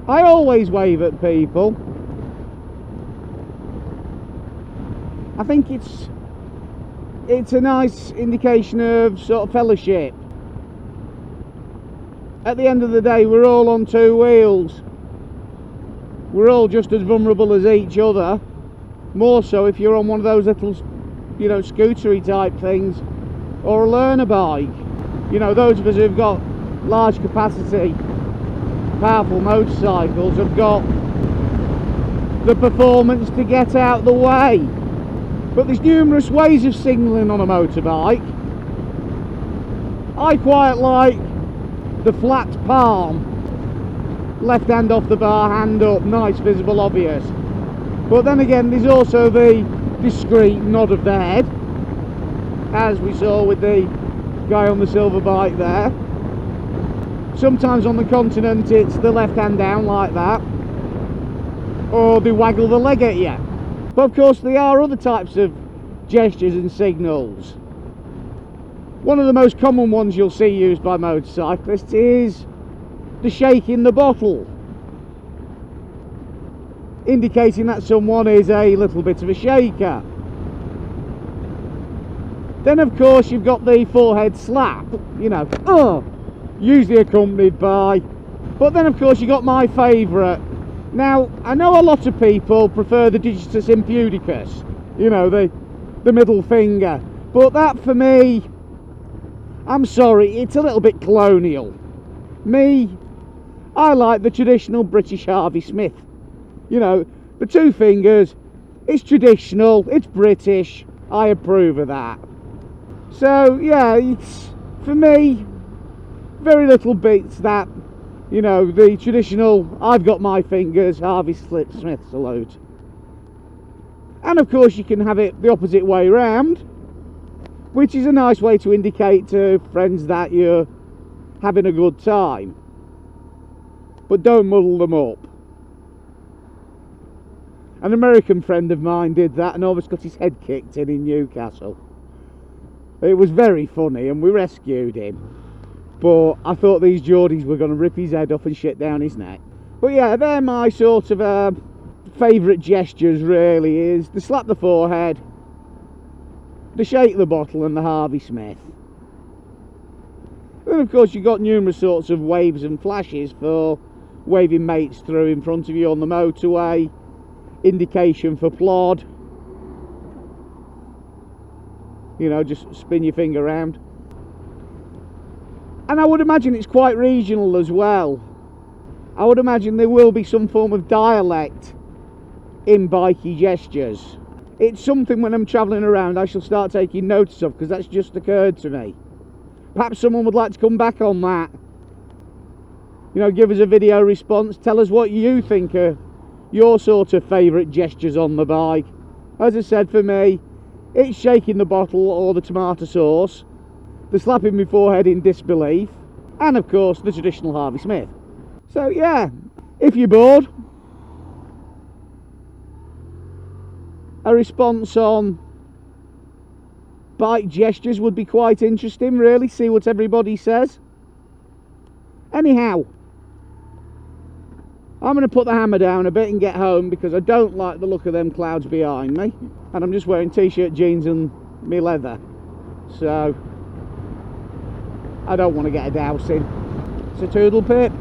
I always wave at people. I think it's a nice indication of sort of fellowship. At the end of the day, we're all on two wheels. We're all just as vulnerable as each other. More so if you're on one of those little, you know, scootery type things, or a learner bike. You know, those of us who've got large capacity, powerful motorcycles have got the performance to get out the way. But there's numerous ways of signalling on a motorbike. I quite like the flat palm, left hand off the bar, hand up, nice, visible, obvious. But then again, there's also the discreet nod of the head, as we saw with the guy on the silver bike there. Sometimes on the continent it's the left hand down like that, or they waggle the leg at you. But of course there are other types of gestures and signals. One of the most common ones you'll see used by motorcyclists is the shaking the bottle, indicating that someone is a little bit of a shaker. Then of course you've got the forehead slap, you know, usually accompanied by. But then of course you got my favourite. Now I know a lot of people prefer the digitus impudicus, you know, the middle finger, but that for me, I'm sorry, it's a little bit colonial. Me, I like the traditional British Harvey Smith. You know, the two fingers, it's traditional, it's British, I approve of that. So yeah, it's, for me, very little beats that, you know, the traditional I've got my fingers, Harvey Smith salute. And of course you can have it the opposite way round, which is a nice way to indicate to friends that you're having a good time. But don't muddle them up. An American friend of mine did that and almost got his head kicked in Newcastle. It was very funny and we rescued him. But I thought these Geordies were going to rip his head off and shit down his neck. But yeah, they're my sort of favourite gestures really, is the slap the forehead, the shake the bottle and the Harvey Smith. Then of course you've got numerous sorts of waves and flashes for waving mates through in front of you on the motorway, indication for plod, you know, just spin your finger around. And I would imagine it's quite regional as well. I would imagine there will be some form of dialect in bikey gestures. It's something when I'm travelling around I shall start taking notice of, because that's just occurred to me. Perhaps someone would like to come back on that. You know, give us a video response, tell us what you think are your sort of favourite gestures on the bike. As I said, for me, it's shaking the bottle or the tomato sauce, the slapping my forehead in disbelief, and of course the traditional Harvey Smith. So yeah, if you're bored, a response on bike gestures would be quite interesting, really, see what everybody says. Anyhow, I'm going to put the hammer down a bit and get home, because I don't like the look of them clouds behind me, and I'm just wearing t-shirt, jeans and me leather, so I don't want to get a dousing. So toodle pip.